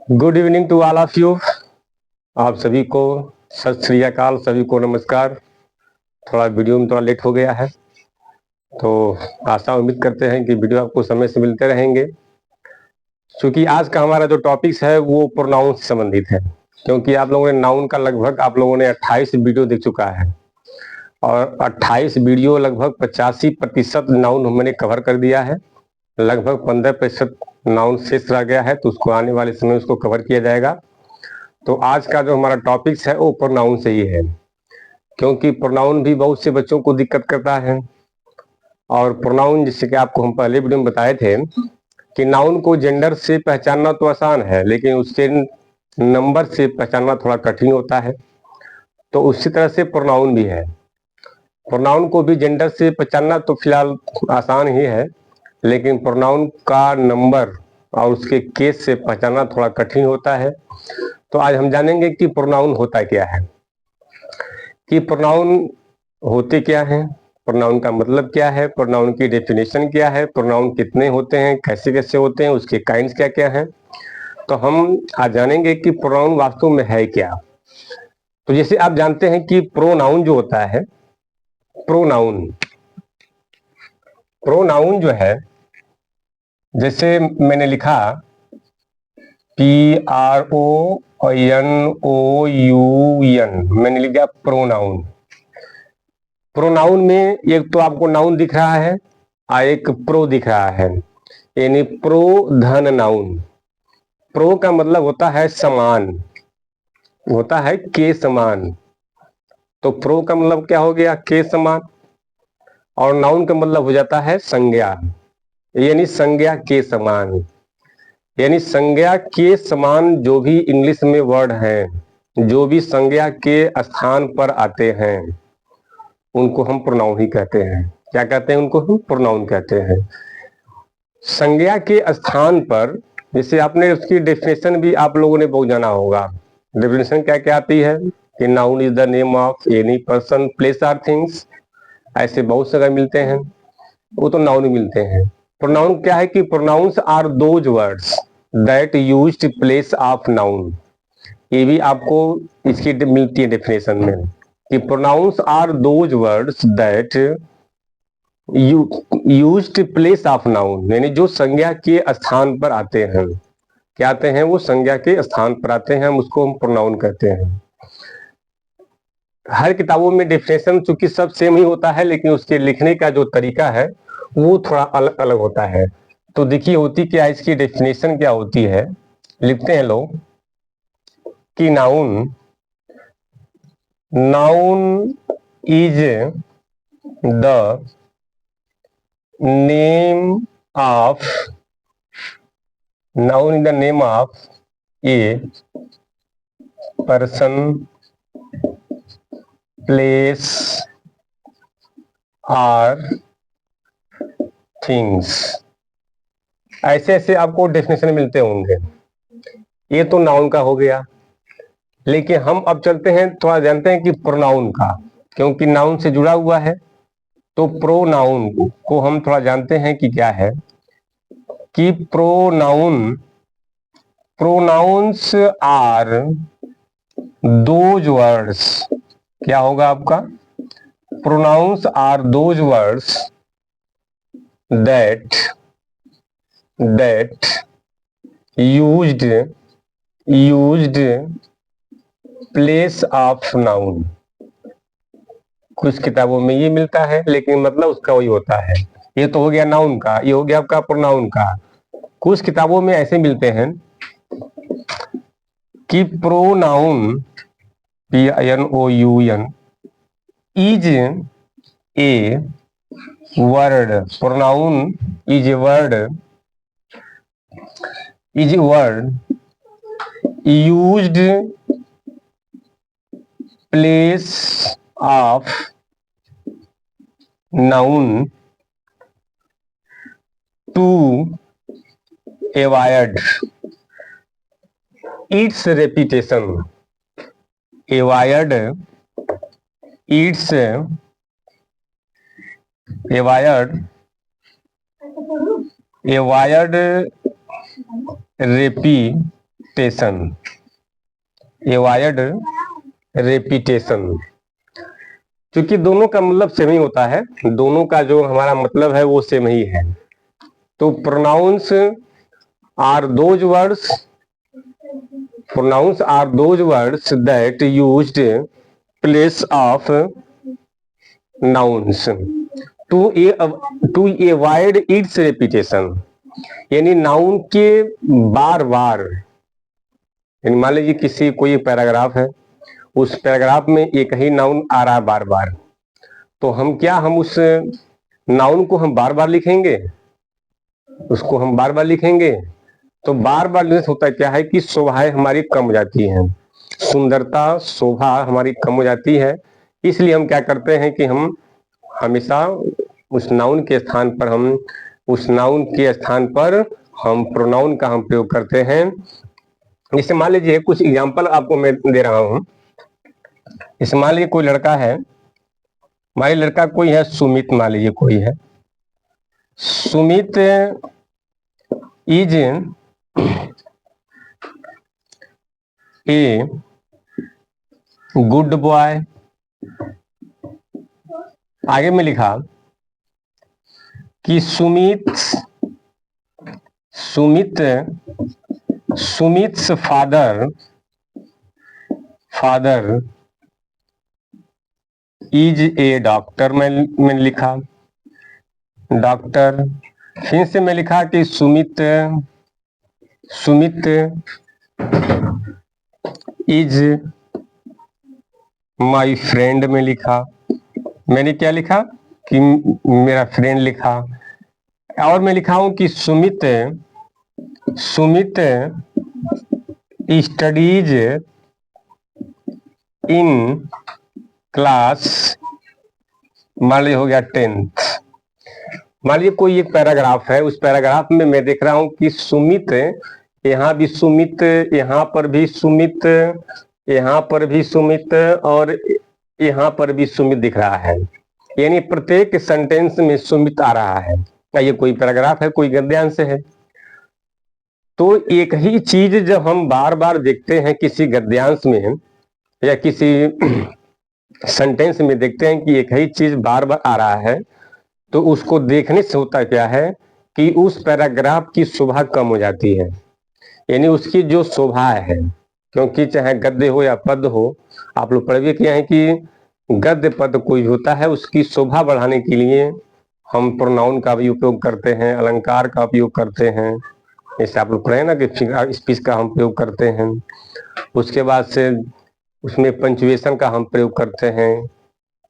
Good evening to all of you. आप सभी को सत श्री अकाल, सभी को नमस्कार। थोड़ा वीडियो में थोड़ा लेट हो गया है, तो आशा उम्मीद करते हैं कि वीडियो आपको समय से मिलते रहेंगे। क्योंकि आज का हमारा जो टॉपिक्स है वो प्रोनाउन से संबंधित है। क्योंकि आप लोगों ने नाउन का लगभग आप लोगों ने 28 वीडियो देख चुका है, और 28 वीडियो लगभग 85% नाउन मैंने कवर कर दिया है। लगभग 15% नाउन शेष रह गया है, तो उसको आने वाले समय उसको कवर किया जाएगा। तो आज का जो हमारा टॉपिक्स है वो प्रोनाउन से ही है, क्योंकि प्रोनाउन भी बहुत से बच्चों को दिक्कत करता है। और प्रोनाउन, जैसे कि आपको हम पहले वीडियो में बताए थे कि नाउन को जेंडर से पहचानना तो आसान है, लेकिन उससे नंबर से पहचानना थोड़ा कठिन होता है। तो उसी तरह से प्रोनाउन भी है। प्रोनाउन को भी जेंडर से पहचानना तो फिलहाल आसान ही है, लेकिन प्रोनाउन का नंबर और उसके केस से पहचानना थोड़ा कठिन होता है। तो आज हम जानेंगे कि प्रोनाउन होता क्या है, कि प्रोनाउन होते क्या हैं, प्रोनाउन का मतलब क्या है, प्रोनाउन की डेफिनेशन क्या है, प्रोनाउन कितने होते हैं, कैसे कैसे होते हैं, उसके काइंड्स क्या क्या हैं। तो हम आज जानेंगे कि प्रोनाउन वास्तव में है क्या। तो जैसे आप जानते हैं कि प्रोनाउन जो होता है, प्रोनाउन प्रोनाउन जो है, जैसे मैंने लिखा PRONOUN, मैंने लिख दिया प्रोनाउन। प्रोनाउन में एक तो आपको नाउन दिख रहा है और एक प्रो दिख रहा है, यानी प्रो धन नाउन। प्रो का मतलब होता है समान, होता है के समान। तो प्रो का मतलब क्या हो गया, के समान। और नाउन का मतलब हो जाता है संज्ञा, यानी संज्ञा के समान। यानी संज्ञा के समान जो भी इंग्लिश में वर्ड हैं, जो भी संज्ञा के स्थान पर आते हैं, उनको हम प्रोनाउन ही कहते हैं। क्या कहते हैं? उनको हम प्रोनाउन कहते हैं। संज्ञा के स्थान पर, जैसे आपने उसकी डेफिनेशन भी आप लोगों ने बहुत जाना होगा। डेफिनेशन क्या क्या आती है कि noun is the name of any person, place or things. ऐसे बहुत जगह मिलते हैं, वो तो नाउन मिलते हैं। प्रोनाउन क्या है कि pronouns are those words that used place of noun. ये भी आपको इसकी मिलती है डेफिनेशन में कि pronouns are those words that used place of noun, यानी जो संज्ञा के स्थान पर आते हैं। क्या आते हैं? वो संज्ञा के स्थान पर आते हैं, हम उसको हम प्रोनाउन कहते हैं। हर किताबों में डेफिनेशन चूंकि सब सेम ही होता है, लेकिन उसके लिखने का जो तरीका है वो थोड़ा अलग अलग होता है। तो देखिए होती क्या है, इसकी डेफिनेशन क्या होती है। लिखते हैं लोग कि noun is the name of a person, place or things. ऐसे ऐसे आपको डेफिनेशन मिलते होंगे। ये तो नाउन का हो गया, लेकिन हम अब चलते हैं, थोड़ा जानते हैं कि प्रोनाउन का, क्योंकि नाउन से जुड़ा हुआ है। तो प्रोनाउन को हम थोड़ा जानते हैं कि क्या है, कि प्रोनाउंस आर दोज वर्ड्स। क्या होगा आपका? Pronouns are those words that used place of noun. कुछ किताबों में ये मिलता है, लेकिन मतलब उसका वही होता है। ये तो हो गया नाउन का, ये हो गया आपका प्रोनाउन का। कुछ किताबों में ऐसे मिलते हैं कि pronoun PINOUN is a word. Pronoun is a word used place of noun to avoid its repetition, avoid its repetition repetition, avoid repetition, क्योंकि दोनों का मतलब सेम ही होता है, दोनों का जो हमारा मतलब है वो सेम ही है। तो pronouns are those words, pronouns are those words that used place of nouns to avoid its repetition, यानी नाउन के बार बार, यानी मान लीजिए किसी कोई पैराग्राफ है, उस पैराग्राफ में एक ही नाउन आ रहा है बार बार, तो हम उस नाउन को हम बार बार लिखेंगे, उसको हम बार बार लिखेंगे, तो बार बार लिखने से होता क्या है कि शोभाएं हमारी कम हो जाती हैं, सुंदरता शोभा हमारी कम हो जाती है। इसलिए हम क्या करते हैं कि हम हमेशा उस नाउन के स्थान पर हम प्रोनाउन का हम प्रयोग करते हैं। जैसे मान लीजिए कुछ एग्जांपल आपको मैं दे रहा हूं। जैसे मान लीजिए कोई लड़का है, हमारे लड़का कोई है सुमित, मान लीजिए कोई है Sumit, is a good boy. आगे में लिखा कि सुमित्स फादर इज ए डॉक्टर। मैंने लिखा डॉक्टर। फिर से मैं लिखा कि सुमित इज माई फ्रेंड में लिखा। मैंने क्या लिखा कि मेरा फ्रेंड लिखा। और मैं लिखा हूं कि सुमित स्टडीज इन क्लास, मान लीजिए हो गया 10th। मान लीजिए कोई एक पैराग्राफ है, उस पैराग्राफ में मैं देख रहा हूं कि सुमित, यहाँ भी सुमित, यहाँ पर भी सुमित, यहाँ पर भी सुमित और यहाँ पर भी सुमित दिख रहा है, यानी प्रत्येक सेंटेंस में सुमित आ रहा है। ये कोई पैराग्राफ है, कोई गद्यांश है। तो एक ही चीज जब हम बार बार देखते हैं किसी गद्यांश में या किसी सेंटेंस में देखते हैं कि एक ही चीज बार बार आ रहा है, तो उसको देखने से होता क्या है कि उस पैराग्राफ की शोभा कम हो जाती है, यानी उसकी जो शोभा है, क्योंकि चाहे गद्य हो या पद हो, आप लोग पढ़ भी किए हैं कि गद्य पद कोई होता है, उसकी शोभा बढ़ाने के लिए हम प्रोनाउन का भी उपयोग करते हैं, अलंकार का उपयोग करते हैं। जैसे आप लोग पढ़े ना कि फिगर स्पीच का हम प्रयोग करते हैं, उसके बाद से उसमें पंचुएशन का हम प्रयोग करते हैं।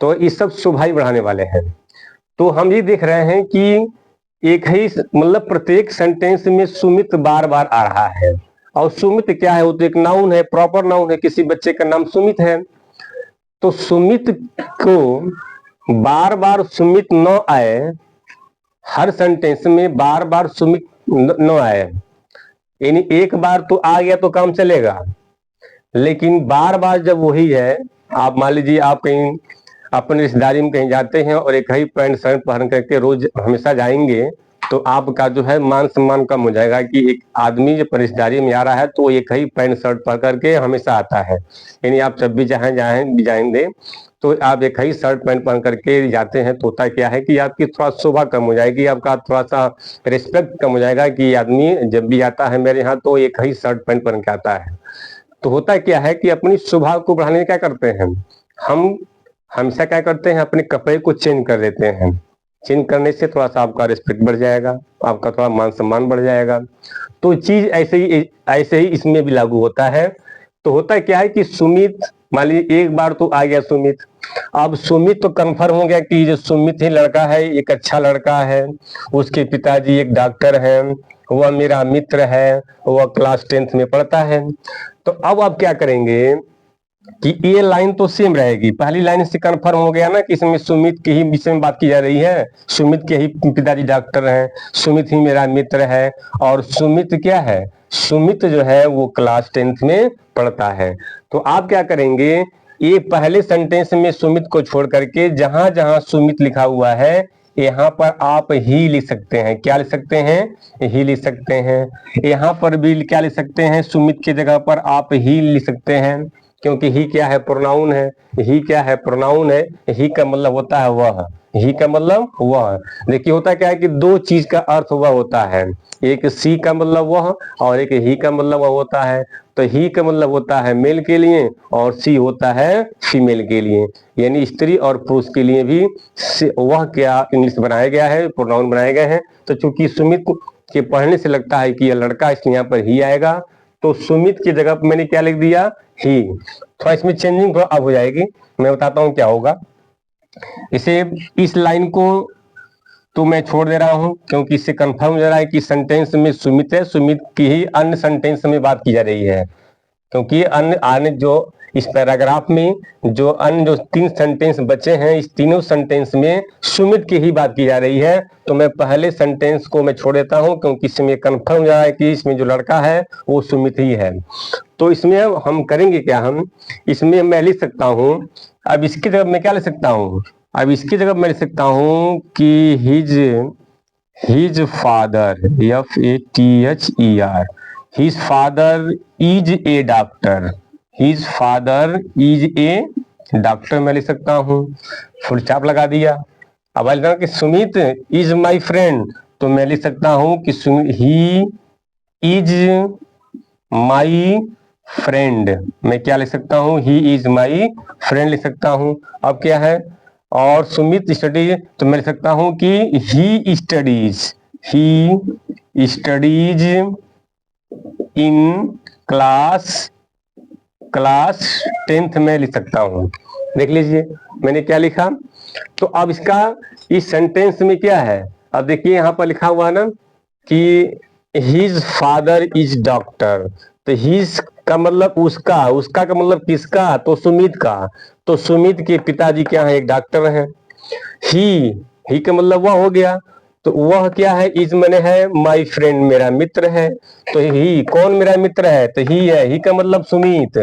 तो ये सब शोभा ही बढ़ाने वाले हैं। तो हम ये देख रहे हैं कि एक ही मतलब प्रत्येक सेंटेंस में सुमित बार बार आ रहा है। और सुमित क्या है, वो तो एक नाउन है, प्रॉपर नाउन है। किसी बच्चे का नाम सुमित है, तो सुमित को बार बार सुमित न आए, हर सेंटेंस में बार बार सुमित न आए, यानी एक बार तो आ गया तो काम चलेगा, लेकिन बार बार जब वही है, आप मान लीजिए आप कहीं अपने रिश्तेदारी में कहीं जाते हैं और एक ही पैंट शर्ट पहन करके रोज हमेशा जाएंगे, तो आपका जो है मान सम्मान कम हो जाएगा कि एक आदमी जब रिश्तेदारी में आ रहा है तो एक ही पैंट शर्ट पहन करके हमेशा आता है। यानी आप जब भी जाएंगे तो आप एक ही शर्ट पैंट पहन करके जाते हैं, तो होता क्या है कि आपकी थोड़ा शोभा कम हो जाएगी, आपका थोड़ा सा रिस्पेक्ट कम हो जाएगा कि आदमी जब भी आता है मेरे यहाँ तो एक ही शर्ट पैंट पहन के आता है। तो होता क्या है कि अपनी शोभा को बढ़ाने में क्या करते हैं, हम हमेशा क्या करते हैं, अपने कपड़े को चेंज कर देते हैं। चेंज करने से थोड़ा सा आपका रिस्पेक्ट बढ़ जाएगा, आपका थोड़ा मान सम्मान बढ़ जाएगा। तो चीज ऐसे ही इसमें भी लागू होता है। तो होता क्या है कि सुमित, मान लीजिए एक बार तो आ गया सुमित, अब सुमित तो कंफर्म हो गया कि जो सुमित ही लड़का है एक अच्छा लड़का है, उसके पिताजी एक डॉक्टर है, वह मेरा मित्र है, वह क्लास 10th में पढ़ता है। तो अब आप क्या करेंगे कि ये लाइन तो सेम रहेगी। पहली लाइन से कंफर्म हो गया ना कि इसमें सुमित के ही विषय में बात की जा रही है, सुमित के ही पिताजी डॉक्टर हैं, सुमित ही मेरा मित्र है, और सुमित क्या है, सुमित जो है वो क्लास 10th में पढ़ता है। तो आप क्या करेंगे, ये पहले सेंटेंस में सुमित को छोड़ करके जहां जहां सुमित लिखा हुआ है यहाँ पर आप ही लिख सकते हैं। क्या लिख सकते हैं? ही लिख सकते हैं। यहाँ पर भी क्या लिख सकते हैं? सुमित की जगह पर आप ही लिख सकते हैं, क्योंकि ही क्या है? प्रोनाउन है। ही क्या है? प्रोनाउन है। ही का मतलब होता है वह। ही का मतलब वह। देखिए होता क्या है कि दो चीज का अर्थ वह होता है, एक सी का मतलब वह और एक ही का मतलब वह होता है। तो ही का मतलब होता है मेल के लिए और सी होता है फीमेल के लिए, यानी स्त्री और पुरुष के लिए भी वह क्या इंग्लिश बनाया गया है, प्रोनाउन बनाए गए हैं। तो चूंकि सुमित के पढ़ने से लगता है कि यह लड़का, इसलिए यहाँ पर ही आएगा। तो सुमित की जगह पर मैंने क्या लिख दिया? ही। थोड़ा इसमें चेंजिंग थोड़ा अब हो जाएगी, मैं बताता हूँ क्या होगा। इसे इस लाइन को तो मैं छोड़ दे रहा हूं, क्योंकि इससे कंफर्म हो जा रहा है कि सेंटेंस में सुमित है, सुमित की ही अन्य सेंटेंस में बात की जा रही है। क्योंकि अन्य आने जो इस पैराग्राफ में जो अन्य जो 3 सेंटेंस बचे हैं, इस तीनों सेंटेंस में सुमित की ही बात की जा रही है। तो मैं पहले सेंटेंस को मैं छोड़ देता हूं, क्योंकि इसमें कंफर्म हो जा रहा है कि इसमें जो लड़का है वो सुमित ही है। तो इसमें हम करेंगे क्या? हम इसमें मैं लिख सकता हूं, अब इसकी जगह मैं क्या लिख सकता हूं? अब इसकी जगह मैं लिख सकता हूं कि his father, FATHER, his father is a doctor. His father is a doctor मैं लिख सकता हूं, फुल स्टॉप लगा दिया। अब लिखा कि सुमित इज माई फ्रेंड, तो मैं लिख सकता हूं कि ही इज माई फ्रेंड। मैं क्या लिख सकता हूं? ही इज माई फ्रेंड लिख सकता हूं। अब क्या है? और सुमित स्टडीज, तो मैं लिख सकता हूं कि he studies in class 10th में लिख सकता हूं। देख लीजिए मैंने क्या लिखा। तो अब इसका इस सेंटेंस में क्या है? अब देखिए यहां पर लिखा हुआ ना कि हिज फादर इज डॉक्टर। तो हिज का मतलब उसका, उसका का मतलब किसका? तो सुमित का। तो सुमित के पिताजी क्या है? एक डॉक्टर है। ही का मतलब वह हो गया। तो वह क्या है? इज मैंने है माई फ्रेंड, मेरा मित्र है। तो ही कौन मेरा मित्र है? तो ही है। ही का मतलब सुमित।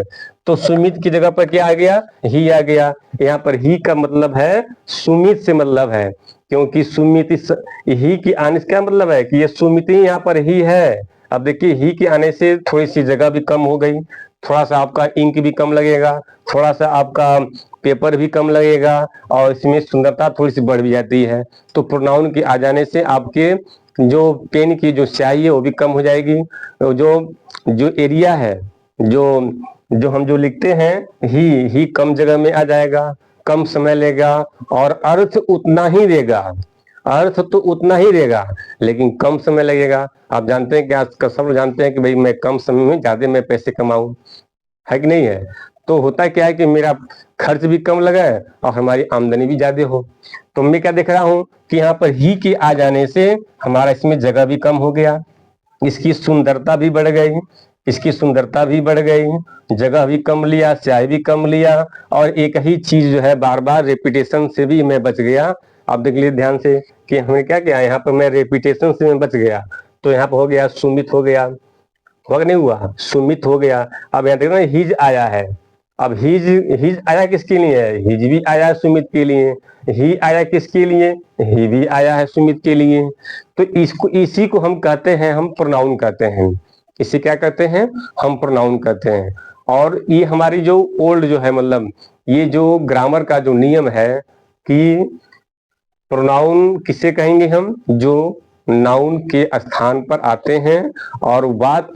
तो सुमित की जगह पर क्या आ गया? ही आ गया। यहाँ पर ही का मतलब है सुमित से मतलब है, क्योंकि सुमित ही की आने से क्या मतलब है कि ये सुमित ही यहाँ पर ही है। अब देखिए ही के आने से थोड़ी सी जगह भी कम हो गई, थोड़ा सा आपका इंक भी कम लगेगा, थोड़ा सा आपका पेपर भी कम लगेगा और इसमें सुंदरता थोड़ी सी बढ़ भी जाती है। तो प्रोनाउन के आ जाने से आपके जो पेन की जो स्याही है वो भी कम हो जाएगी। जो जो एरिया है, जो जो हम जो लिखते हैं ही कम जगह में आ जाएगा, कम समय लेगा और अर्थ उतना ही देगा। अर्थ तो उतना ही देगा लेकिन कम समय लगेगा। आप जानते हैं कि आज का सब लोग जानते हैं कि भाई मैं कम समय में ज्यादा मैं पैसे कमाऊं, है कि नहीं है? तो होता क्या है कि मेरा खर्च भी कम लगा है और हमारी आमदनी भी ज्यादा हो। तो मैं क्या देख रहा हूं कि यहाँ पर ही के आ जाने से हमारा इसमें जगह भी कम हो गया, इसकी सुंदरता भी बढ़ गई, इसकी सुंदरता भी बढ़ गई, जगह भी कम लिया, स्याही भी कम लिया और एक ही चीज जो है बार बार रेपिटेशन से भी मैं बच गया। आप देख लीजिए ध्यान से कि हमने क्या किया, यहाँ पर मैं रेपिटेशन से मैं बच गया। तो यहाँ पर हो गया सुमित हो गया, हुआ नहीं हुआ? सुमित हो गया। अब यहाँ देखना हिज आया है। अब हिज हिज आया किसके लिए है? हिज भी आया है सुमित के लिए। ही आया किसके लिए? ही भी आया है सुमित के लिए। तो इसको इसी को हम कहते हैं, हम प्रोनाउन कहते हैं। इसे क्या कहते हैं? हम प्रोनाउन कहते हैं। और ये हमारी जो ओल्ड जो है, मतलब ये जो ग्रामर का जो नियम है कि प्रोनाउन किसे कहेंगे हम? जो नाउन के स्थान पर आते हैं और बात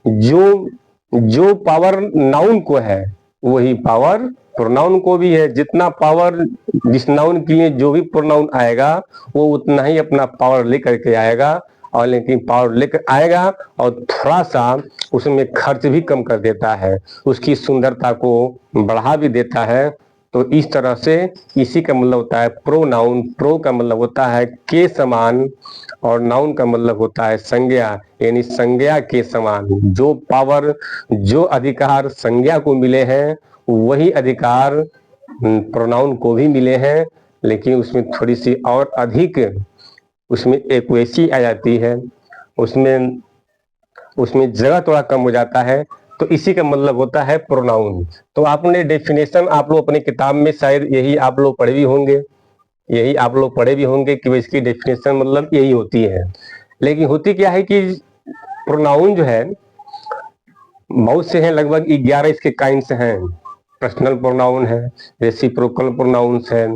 जो जो पावर नाउन को है वही पावर प्रोनाउन को भी है। जितना पावर जिस नाउन के लिए जो भी प्रोनाउन आएगा वो उतना ही अपना पावर लेकर के आएगा, और लेकिन पावर लेकर आएगा और थोड़ा सा उसमें खर्च भी कम कर देता है, उसकी सुंदरता को बढ़ा भी देता है। तो इस तरह से इसी का मतलब होता है प्रोनाउन। प्रो का मतलब होता है के समान और नाउन का मतलब होता है संज्ञा, यानी संज्ञा के समान। जो पावर जो अधिकार संज्ञा को मिले हैं वही अधिकार प्रोनाउन को भी मिले हैं, लेकिन उसमें थोड़ी सी और अधिक उसमें एक्वेसी आ जाती है, उसमें उसमें जगह थोड़ा कम हो जाता है। तो इसी का मतलब होता है प्रोनाउन। तो आपने डेफिनेशन आप लोग अपनी किताब में शायद यही आप लोग पढ़े भी होंगे यही आप लोग पढ़े भी होंगे कि इसकी डेफिनेशन मतलब यही होती है। लेकिन होती क्या है कि प्रोनाउन जो है बहुत से हैं, लगभग 11 इसके काइंड्स हैं। पर्सनल प्रोनाउन है, रेसिप्रोकल प्रोनाउंस है,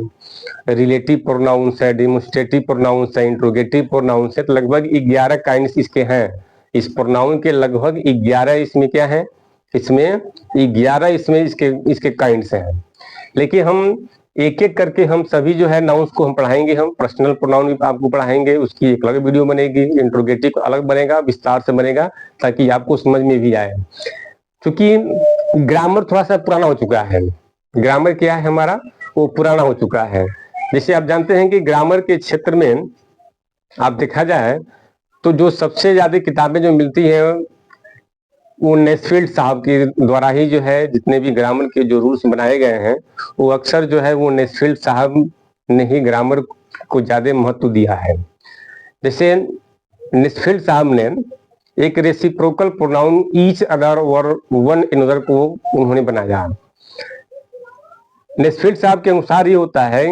रिलेटिव प्रोनाउंस है, डेमोन्स्ट्रेटिव प्रोनाउंस है, इंट्रोगेटिव प्रोनाउंस है। तो लगभग 11 काइंड्स इसके हैं। इस प्रोनाउन के लगभग 11 इसमें क्या है, इसमें 11 इसमें इसके काइंड्स हैं। लेकिन हम एक एक करके हम सभी जो है नाउन्स को हम पढ़ाएंगे। हम पर्सनल प्रोनाउन भी आपको पढ़ाएंगे, उसकी एक अलग वीडियो बनेगी, इंट्रोगेटिव अलग बनेगा, विस्तार से बनेगा, ताकि आपको समझ में भी आए। क्योंकि ग्रामर थोड़ा सा पुराना हो चुका है। ग्रामर क्या है हमारा, वो पुराना हो चुका है। जैसे आप जानते हैं कि ग्रामर के क्षेत्र में आप देखा जाए तो जो सबसे ज्यादा किताबें जो मिलती है वो नेस्फील्ड साहब के द्वारा ही जो है, जितने भी ग्रामर के जो रूल्स बनाए गए हैं वो अक्सर जो है वो नेस्फील्ड साहब ने ही ग्रामर को ज्यादा महत्व दिया है। जैसे नेस्फील्ड साहब ने एक रेसिप्रोकल प्रोनाउन ईच अदर और वन अनदर को उन्होंने बनाया। नेस्फील्ड साहब के अनुसार ये होता है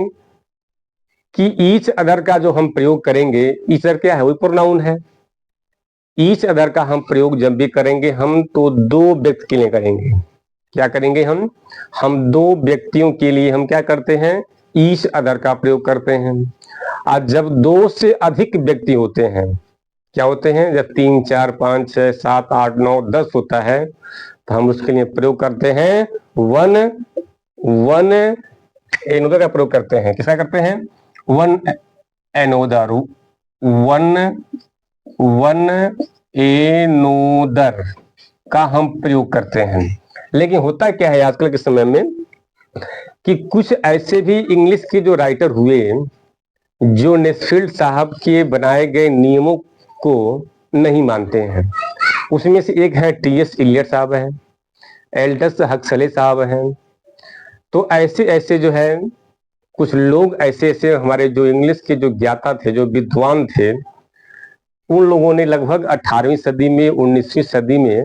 कि ईच अदर का जो हम प्रयोग करेंगे, ईच अदर क्या है, वही प्रोनाउन है। ईच अदर का हम प्रयोग जब भी करेंगे हम तो दो व्यक्ति के लिए करेंगे। क्या करेंगे हम दो व्यक्तियों के लिए हम क्या करते हैं, ईच अदर का प्रयोग करते हैं। आज जब 2 से अधिक व्यक्ति होते हैं, क्या होते हैं, जब 3, 4, 5, 6, 7, 8, 9, 10 होता है तो हम उसके लिए प्रयोग करते हैं वन एनोदर का प्रयोग करते हैं। किसका करते हैं, वन एनोदर, वन एनोदर का हम प्रयोग करते हैं। लेकिन होता क्या है आजकल के समय में कि कुछ ऐसे भी इंग्लिश के जो राइटर हुए जो नेस्फील्ड साहब के बनाए गए नियमों को नहीं मानते हैं। उसमें से एक है टी.एस. इलियट साहब हैं, एल्डस हक्सले साहब हैं। तो ऐसे ऐसे जो है कुछ लोग ऐसे ऐसे हमारे जो इंग्लिश के जो ज्ञाता थे, जो विद्वान थे, उन लोगों ने लगभग 18वीं सदी में 19वीं सदी में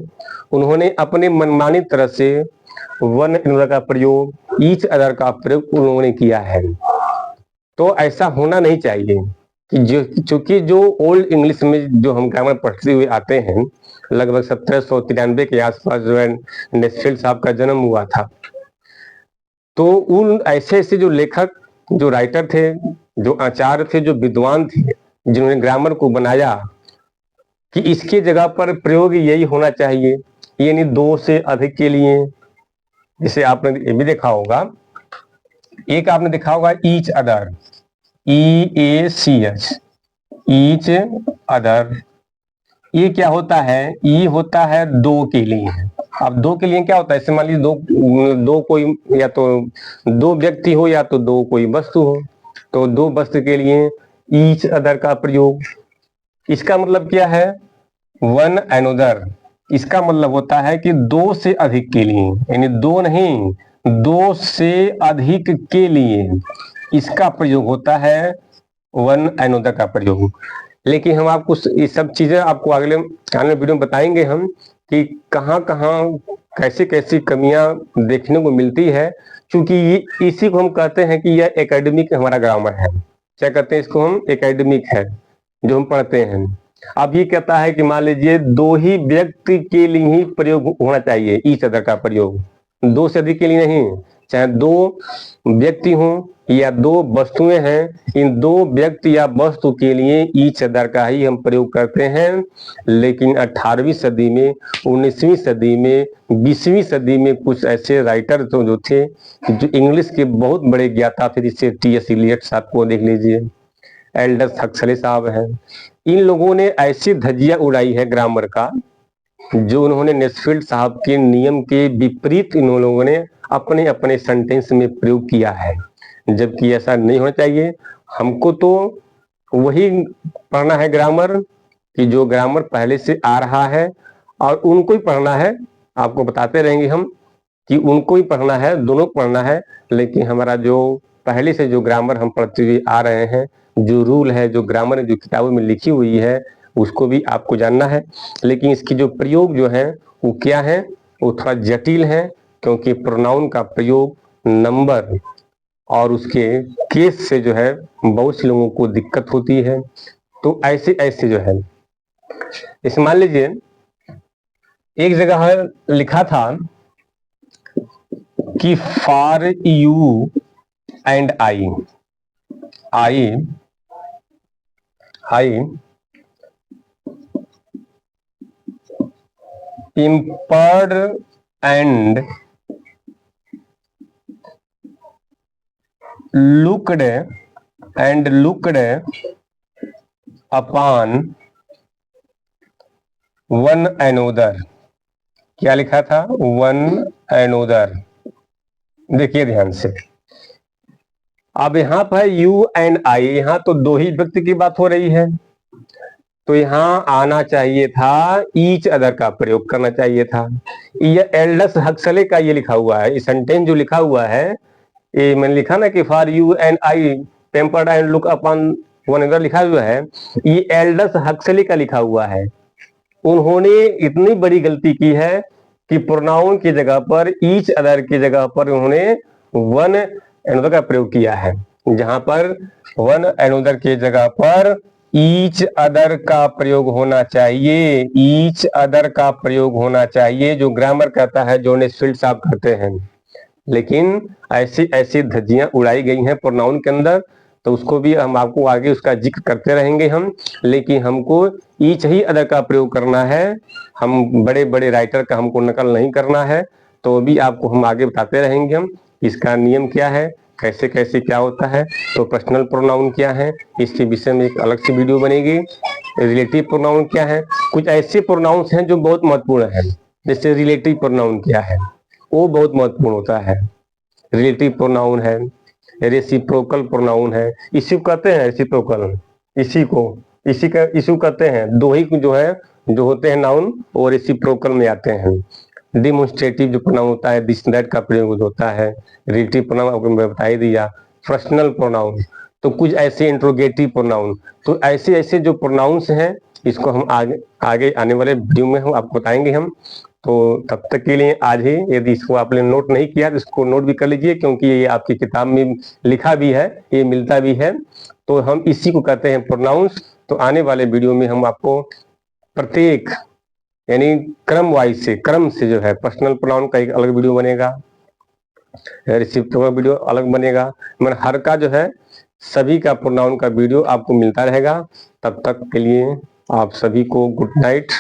उन्होंने अपने मनमानी तरह से वन अनदर का प्रयोग, ईच अदर का प्रयोग उन्होंने किया है। तो ऐसा होना नहीं चाहिए कि चूंकि जो ओल्ड इंग्लिश में जो हम ग्रामर पढ़ते हुए आते हैं, लगभग 1793 के आसपास जो है नेस्फील्ड साहब का जन्म हुआ था। तो उन ऐसे ऐसे जो लेखक, जो राइटर थे, जो आचार्य थे, जो विद्वान थे, जिन्होंने ग्रामर को बनाया कि इसके जगह पर प्रयोग यही होना चाहिए, यानी 2 से अधिक के लिए। जैसे आपने ये भी देखा होगा, एक आपने देखा होगा each other, EACH, each other. ये क्या होता है, ये होता है 2 के लिए। अब 2 के लिए क्या होता है, जैसे मान लीजिए दो कोई, या तो 2 व्यक्ति हो या तो 2 कोई वस्तु हो, तो 2 वस्तु के लिए ईच अदर का प्रयोग। इसका मतलब क्या है, वन अनदर। इसका मतलब होता है कि 2 से अधिक के लिए, यानी 2 नहीं, 2 से अधिक के लिए इसका प्रयोग होता है वन अनदर का प्रयोग। लेकिन हम आपको ये सब चीजें आपको अगले आने वीडियो में बताएंगे हम कि कहाँ कहाँ कैसे कैसी कमियां देखने को मिलती है। क्योंकि ये इसी को हम कहते हैं कि यह एकेडमिक हमारा ग्रामर है। क्या कहते हैं इसको हम, एकेडमिक है जो हम पढ़ते हैं। अब ये कहता है कि मान लीजिए 2 ही व्यक्ति के लिए ही प्रयोग होना चाहिए ईच अदर का प्रयोग, 2 से अधिक के लिए नहीं। चाहे 2 व्यक्ति हों या 2 वस्तुएं हैं, इन 2 व्यक्ति या वस्तु के लिए ईच अदर का ही हम प्रयोग करते हैं। लेकिन 18वीं सदी में, 19वीं सदी में, 20वीं सदी में कुछ ऐसे राइटर तो जो थे, जो इंग्लिश के बहुत बड़े ज्ञाता थे, जिससे टी.एस. इलियट साहब को देख लीजिए, एल्डस हक्सले साहब हैं। इन लोगों ने ऐसी धज्जियां उड़ाई है ग्रामर का, जो उन्होंने नेस्फील्ड साहब के नियम के विपरीत इन लोगों ने अपने अपने सेंटेंस में प्रयोग किया है, जबकि ऐसा नहीं होना चाहिए। हमको तो वही पढ़ना है ग्रामर कि जो ग्रामर पहले से आ रहा है, और उनको ही पढ़ना है। आपको बताते रहेंगे हम कि उनको ही पढ़ना है, दोनों पढ़ना है। लेकिन हमारा जो पहले से जो ग्रामर हम पढ़ते हुए आ रहे हैं, जो रूल है, जो ग्रामर जो किताबों में लिखी हुई है, उसको भी आपको जानना है। लेकिन इसकी जो प्रयोग जो है वो क्या है, वो थोड़ा जटिल है, क्योंकि प्रोनाउन का प्रयोग नंबर और उसके केस से जो है बहुत से लोगों को दिक्कत होती है। तो ऐसे ऐसे जो है, इस मान लीजिए एक जगह लिखा था कि for you and I impaired and looked upon one another। क्या लिखा था? One another। देखिए ध्यान से, अब यहाँ पर यू एंड आई, यहाँ तो दो ही व्यक्ति की बात हो रही है, तो यहाँ आना चाहिए था ईच अदर का प्रयोग करना चाहिए था। ये एल्डस हक्सले का ये लिखा हुआ है, सेंटेंस जो लिखा हुआ है, ये मैंने लिखा ना कि for you and I pampered and look upon one another लिखा हुआ है, ये एल्डस हक्सले का लिखा हुआ है। उन्होंने इतनी बड़ी गलती की है कि प्रोनाउन की जगह पर ईच अदर की जगह पर उन्होंने वन अनदर का प्रयोग किया है, जहां पर वन अनदर की जगह पर ईच अदर का प्रयोग होना चाहिए, ईच अदर का प्रयोग होना चाहिए, जो ग्रामर कहता है, जो नेस्फील्ड साहब कहते हैं। लेकिन ऐसी ऐसी धज्जियां उड़ाई गई हैं प्रोनाउन के अंदर, तो उसको भी हम आपको आगे उसका जिक्र करते रहेंगे हम। लेकिन हमको ईच ही अदर का प्रयोग करना है, हम बड़े बड़े राइटर का हमको नकल नहीं करना है। तो भी आपको हम आगे बताते रहेंगे हम इसका नियम क्या है, कैसे कैसे क्या होता है। तो पर्सनल प्रोनाउन क्या है, इसके विषय में एक अलग से वीडियो बनेगी। रिलेटिव प्रोनाउन क्या है, कुछ ऐसे प्रोनाउंस हैं जो बहुत महत्वपूर्ण है। जैसे रिलेटिव प्रोनाउन क्या है, वो बहुत महत्वपूर्ण होता है। रिलेटिव प्रोनाउन है, रेसिप्रोकल प्रोनाउन है, इसी को कहते हैं रेसिप्रोकल, इसी का इशू कहते हैं। दो ही जो है जो होते हैं नाउन वो रेसिप्रोकल में आते हैं। डिमोन्स्ट्रेटिव जो प्रोनाउन होता है दिस दैट का प्रयोग होता है। रिलेटिव प्रोनाउन आपको मैं बता ही दिया। पर्सनल प्रोनाउन, तो कुछ ऐसे इंट्रोगेटिव प्रोनाउन, तो ऐसे ऐसे जो प्रोनाउंस हैं इसको हम आगे आने वाले वीडियो में हम आपको बताएंगे हम। तो तब तक के लिए आज ही, यदि इसको आपने नोट नहीं किया तो इसको नोट भी कर लीजिए, क्योंकि ये आपकी किताब में लिखा भी है, ये मिलता भी है। तो हम इसी को कहते हैं प्रोनाउंस। तो आने वाले वीडियो में हम आपको प्रत्येक यानी क्रम वाइज से, क्रम से जो है पर्सनल प्रोनाउन का एक अलग वीडियो बनेगा, रिसिप्ट का वीडियो अलग बनेगा, मतलब हर का जो है सभी का प्रोनाउन का वीडियो आपको मिलता रहेगा। तब तक के लिए आप सभी को गुड नाइट।